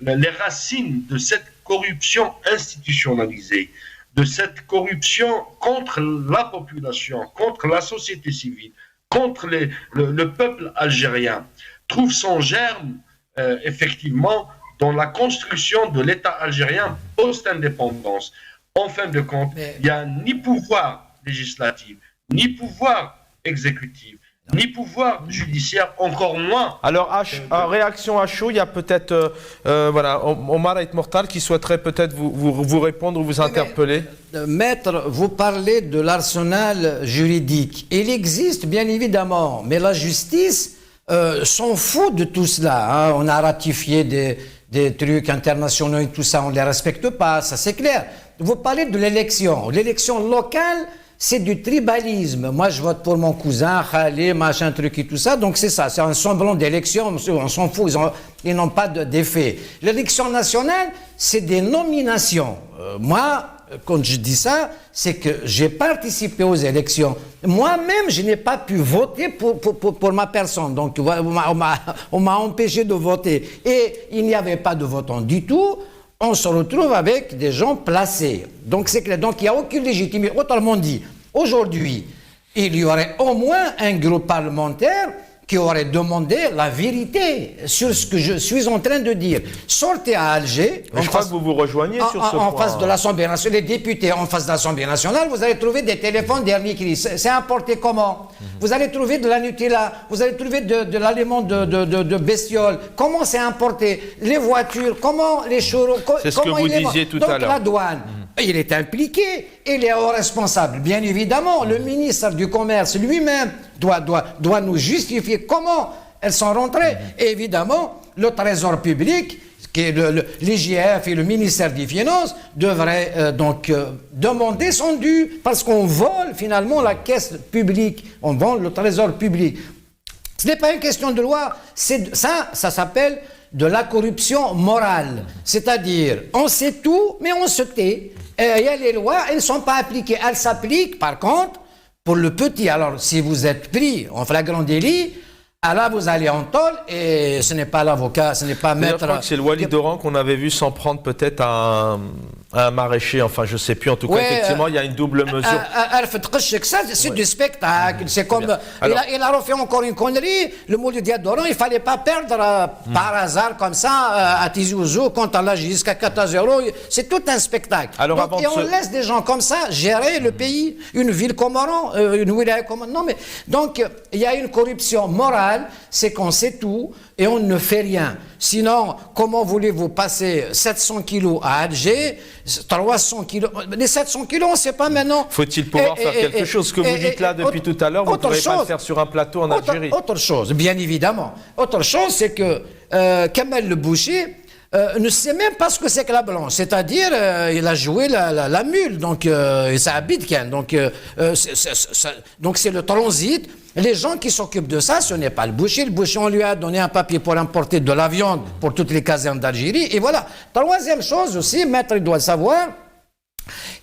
les racines de cette corruption institutionnalisée, de cette corruption contre la population, contre la société civile, contre le peuple algérien, trouve son germe, effectivement, dans la construction de l'État algérien post-indépendance. En fin de compte, il n'y a ni pouvoir législatif, ni pouvoir exécutif, ni pouvoir judiciaire, encore moins. Alors, en réaction à chaud, il y a peut-être voilà, Omar Ait Mortal qui souhaiterait peut-être vous répondre ou vous interpeller. Maître, vous parlez de l'arsenal juridique. Il existe bien évidemment, mais la justice s'en fout de tout cela. Hein. On a ratifié des trucs internationaux et tout ça, on ne les respecte pas, ça c'est clair. Vous parlez de l'élection. L'élection locale, c'est du tribalisme. Moi, je vote pour mon cousin, Khalé, machin, truc et tout ça. Donc, c'est ça, c'est un semblant d'élection. On s'en fout, ils n'ont pas d'effet. L'élection nationale, c'est des nominations. Moi, quand je dis ça, c'est que j'ai participé aux élections. Moi-même, je n'ai pas pu voter pour ma personne. Donc, on m'a empêché de voter. Et il n'y avait pas de votants du tout. On se retrouve avec des gens placés. Donc, c'est clair. Donc, il n'y a aucune légitimité. Autrement dit, aujourd'hui, il y aurait au moins un groupe parlementaire qui aurait demandé la vérité sur ce que je suis en train de dire. Sortez à Alger. Je crois que vous vous rejoignez sur ce point. En face de l'Assemblée nationale, les députés en face de l'Assemblée nationale, vous allez trouver des téléphones dernier cri. C'est importé comment? Vous allez trouver de la Nutella, vous allez trouver de l'aliment de bestiole. Comment c'est importé? Les voitures, comment les churros? C'est ce que vous disiez tout à l'heure. Donc la douane, il est impliqué, il est responsable. Bien évidemment, le ministre du Commerce lui-même doit nous justifier comment elles sont rentrées. Et évidemment, le Trésor public, qui est l'IGF et le ministère des Finances, devraient donc demander son dû, parce qu'on vole finalement la caisse publique, on vole le Trésor public. Ce n'est pas une question de loi, ça s'appelle de la corruption morale. C'est-à-dire, on sait tout, mais on se tait. Il y a les lois, elles ne sont pas appliquées. Elles s'appliquent, par contre, pour le petit. Alors, si vous êtes pris en flagrant délit, là, vous allez en tôle et ce n'est pas l'avocat, ce n'est pas maître. Je crois que c'est le Walid Oran qu'on avait vu s'en prendre peut-être à un maraîcher, enfin je ne sais plus, en tout cas effectivement il y a une double mesure. C'est du spectacle, c'est comme... Il a refait encore une connerie, le Moulid Diadoran, il ne fallait pas perdre par hasard comme ça à Tizi Ouzou quand on l'a jusqu'à 14-0, c'est tout un spectacle. Alors, donc, et on laisse des gens comme ça gérer le pays, une ville comme Oran, une wilaya comme... Non mais, donc il y a une corruption morale, c'est qu'on sait tout et on ne fait rien. Sinon, comment voulez-vous passer 700 kilos à Alger, 300 kilos... Les 700 kilos, on ne sait pas maintenant... Faut-il pouvoir faire quelque chose? Ce que vous dites là depuis tout à l'heure, vous ne pourrez pas le faire sur un plateau en Algérie. Autre chose, bien évidemment. Autre chose, c'est que Kamel le Boucher ne sait même pas ce que c'est que la blanche. C'est-à-dire, il a joué la mule, donc ça habite Ken. Donc c'est le transit. Les gens qui s'occupent de ça, ce n'est pas le boucher. Le boucher, on lui a donné un papier pour importer de la viande pour toutes les casernes d'Algérie. Et voilà. Troisième chose aussi, maître, il doit savoir,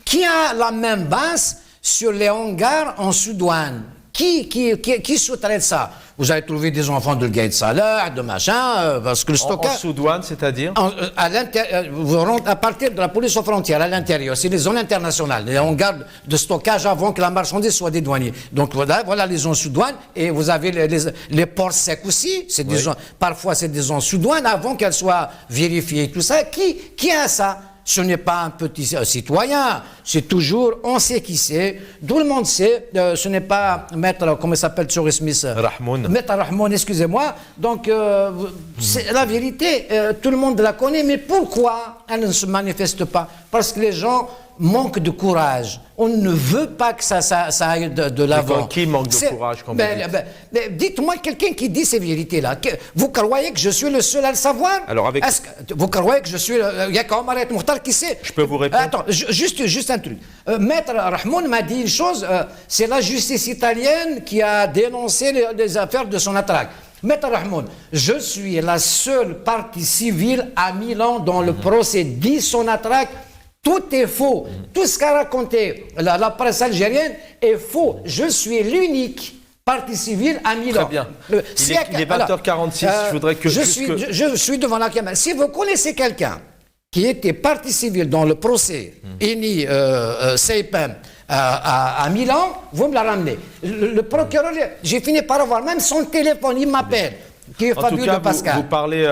qui a la même base sur les hangars en Soudan. Qui sous-traite ça? Vous avez trouvé des enfants de Gaïd Salah, de machin, parce que le stockage... En Soudan, c'est-à-dire à partir de la police aux frontières, à l'intérieur, c'est les zones internationales. Et on garde de stockage avant que la marchandise soit dédouanée. Donc voilà les zones sous-douanes. Et vous avez les ports secs aussi. C'est des zones, parfois, c'est des zones sous-douanes avant qu'elles soient vérifiées. Tout ça. Qui a ça? Ce n'est pas un petit citoyen, c'est toujours, on sait qui c'est, tout le monde sait, ce n'est pas Maître, comment il s'appelle, Tchouri Smith Rahmoun. Maître Rahmoun, excusez-moi. Donc, c'est la vérité, tout le monde la connaît, mais pourquoi elle ne se manifeste pas? Parce que les gens manquent de courage. On ne veut pas que ça aille de l'avant. Qui manque de courage quand même? Dites-moi quelqu'un qui dit ces vérités-là. Vous croyez que je suis le seul à le savoir? Alors vous croyez que je suis... Il y a qu'Omar et Mokhtar qui sait. Je peux vous répondre? Attends, juste un truc. Maître Rahmoun m'a dit une chose, c'est la justice italienne qui a dénoncé les affaires de son attraque. Maître Rahmoun, je suis la seule partie civile à Milan dans le procès dit son attraque. Tout est faux. Tout ce qu'a raconté la presse algérienne est faux. Je suis l'unique partie civile à Milan. Très bien. Il est 20h46. Je voudrais que... Je suis devant la caméra. Si vous connaissez quelqu'un qui était partie civile dans le procès Eni Seipem à Milan, vous me la ramenez. Le procureur, j'ai fini par avoir même son téléphone, il m'appelle. En tout cas, vous parlez,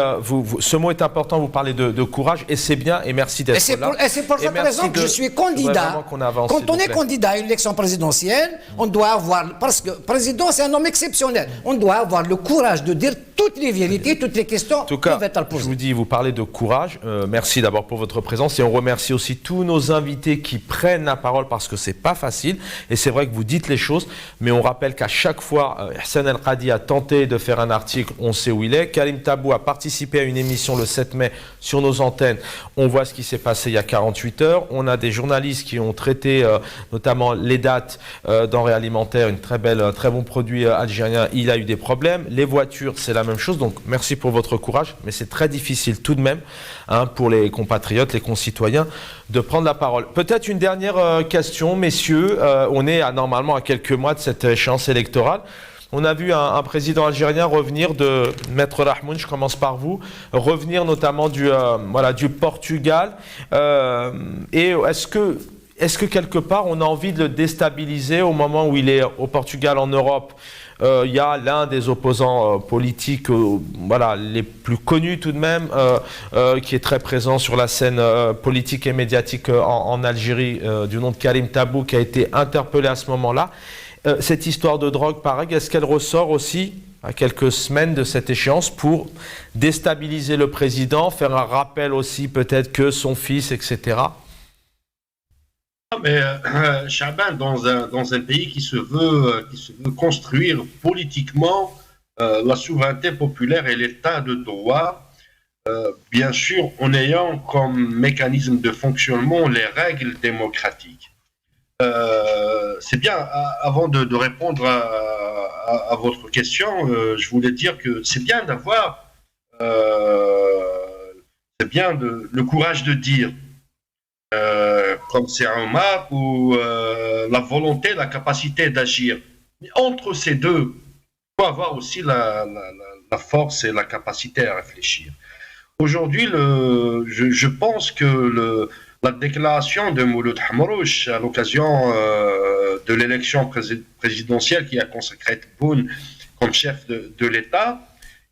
ce mot est important, vous parlez de courage, et c'est bien, et merci d'être là. Et c'est pour cette raison que je suis candidat. Quand on est candidat à une élection présidentielle, on doit avoir, parce que le président c'est un homme exceptionnel, on doit avoir le courage de dire toutes les vérités, toutes les questions peuvent être posées. Je vous dis, vous parlez de courage, merci d'abord pour votre présence, et on remercie aussi tous nos invités qui prennent la parole, parce que c'est pas facile, et c'est vrai que vous dites les choses, mais on rappelle qu'à chaque fois, Hassan El Qadi a tenté de faire un article, on sait où il est. Karim Tabou a participé à une émission le 7 mai sur nos antennes. On voit ce qui s'est passé il y a 48 heures. On a des journalistes qui ont traité notamment les dates denrées alimentaires, très bon produit algérien. Il a eu des problèmes. Les voitures, c'est la même chose. Donc merci pour votre courage, mais c'est très difficile tout de même pour les compatriotes, les concitoyens, de prendre la parole. Peut-être une dernière question, messieurs. On est normalement à quelques mois de cette échéance électorale. On a vu un président algérien revenir de Maître Rahmoun, je commence par vous, revenir notamment du Portugal. Et est-ce que quelque part on a envie de le déstabiliser au moment où il est au Portugal en Europe? Il y a l'un des opposants politiques les plus connus tout de même, qui est très présent sur la scène politique et médiatique en Algérie, du nom de Karim Tabou, qui a été interpellé à ce moment-là. Cette histoire de drogue, pareil, est-ce qu'elle ressort aussi à quelques semaines de cette échéance pour déstabiliser le président, faire un rappel aussi peut-être que son fils, etc. Mais Chaban, dans un pays qui se veut construire politiquement la souveraineté populaire et l'état de droit, bien sûr en ayant comme mécanisme de fonctionnement les règles démocratiques. C'est bien, avant de répondre à votre question, je voulais dire que c'est bien d'avoir le courage de dire, comme c'est Omar, ou la volonté, la capacité d'agir. Mais entre ces deux, il faut avoir aussi la force et la capacité à réfléchir. Aujourd'hui, je pense que La déclaration de Mouloud Hamrouch à l'occasion de l'élection présidentielle qui a consacré Tebboune comme chef de l'État,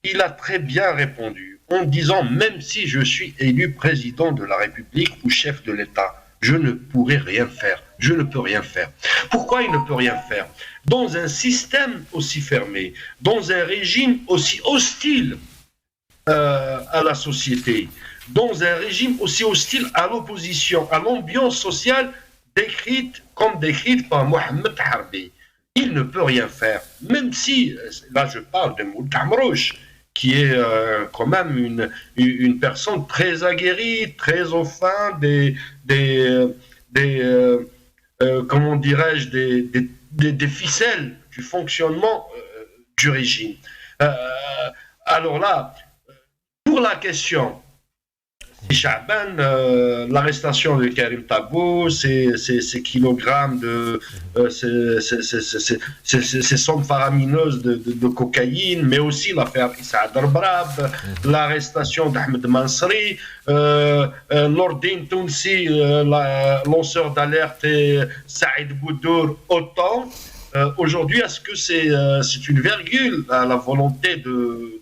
il a très bien répondu en disant « Même si je suis élu président de la République ou chef de l'État, je ne pourrai rien faire. Je ne peux rien faire. » Pourquoi il ne peut rien faire? Dans un système aussi fermé, dans un régime aussi hostile à la société, dans un régime aussi hostile à l'opposition, à l'ambiance sociale décrite par Mohamed Harbi, il ne peut rien faire. Même si, là je parle de Mouloud Hamrouch, qui est quand même une personne très aguerrie, très au fin comment dirais-je, des ficelles du fonctionnement du régime. Alors là, pour la question Chaban, l'arrestation de Karim Tabou, ces kilogrammes ces sommes faramineuses de cocaïne, mais aussi l'affaire Issa Darbrab, l'arrestation d'Ahmed Mansri, Nordin Tounsi, lanceur d'alerte, et Saïd Boudour, autant. Aujourd'hui, est-ce que c'est une virgule à la volonté de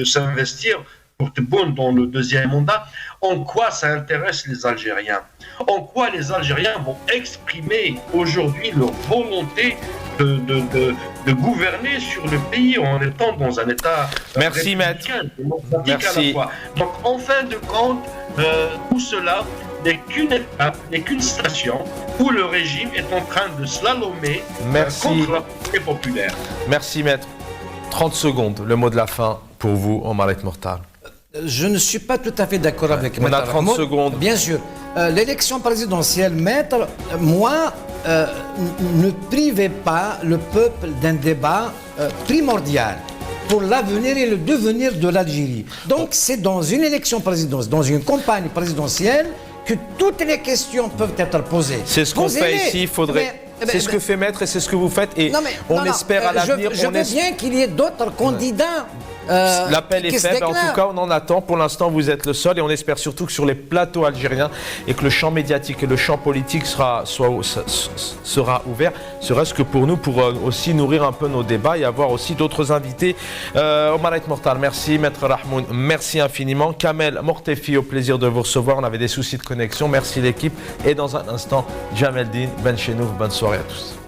s'investir pour Tebboune dans le deuxième mandat? En quoi ça intéresse les Algériens? En quoi les Algériens vont exprimer aujourd'hui leur volonté de gouverner sur le pays en étant dans un État républicain, démocratique à la fois. Donc en fin de compte, tout cela n'est qu'une étape, n'est qu'une station où le régime est en train de slalomer contre la volonté populaire. Merci maître. 30 secondes, le mot de la fin pour vous, Omar El Mortal. Je ne suis pas tout à fait d'accord avec Maître. On a 30 secondes. Bien sûr. L'élection présidentielle, maître, moi, ne privez pas le peuple d'un débat primordial pour l'avenir et le devenir de l'Algérie. Donc c'est dans une élection présidentielle, dans une campagne présidentielle, que toutes les questions peuvent être posées. C'est ce qu'on fait ici, il faudrait... C'est ce que fait Maître et c'est ce que vous faites et on espère à l'avenir... Je veux bien qu'il y ait d'autres candidats. L'appel est faible, en tout cas on en attend. Pour l'instant vous êtes le seul et on espère surtout que sur les plateaux algériens et que le champ médiatique et le champ politique sera ouvert, serait-ce que pour nous, pour aussi nourrir un peu nos débats et avoir aussi d'autres invités. Omar El Mortal, merci. Maître Rahmoun, merci infiniment. Kamel Mortefi, au plaisir de vous recevoir. On avait des soucis de connexion, merci l'équipe. Et dans un instant, Jamel Din, Ben Chenouf, bonne soirée à tous.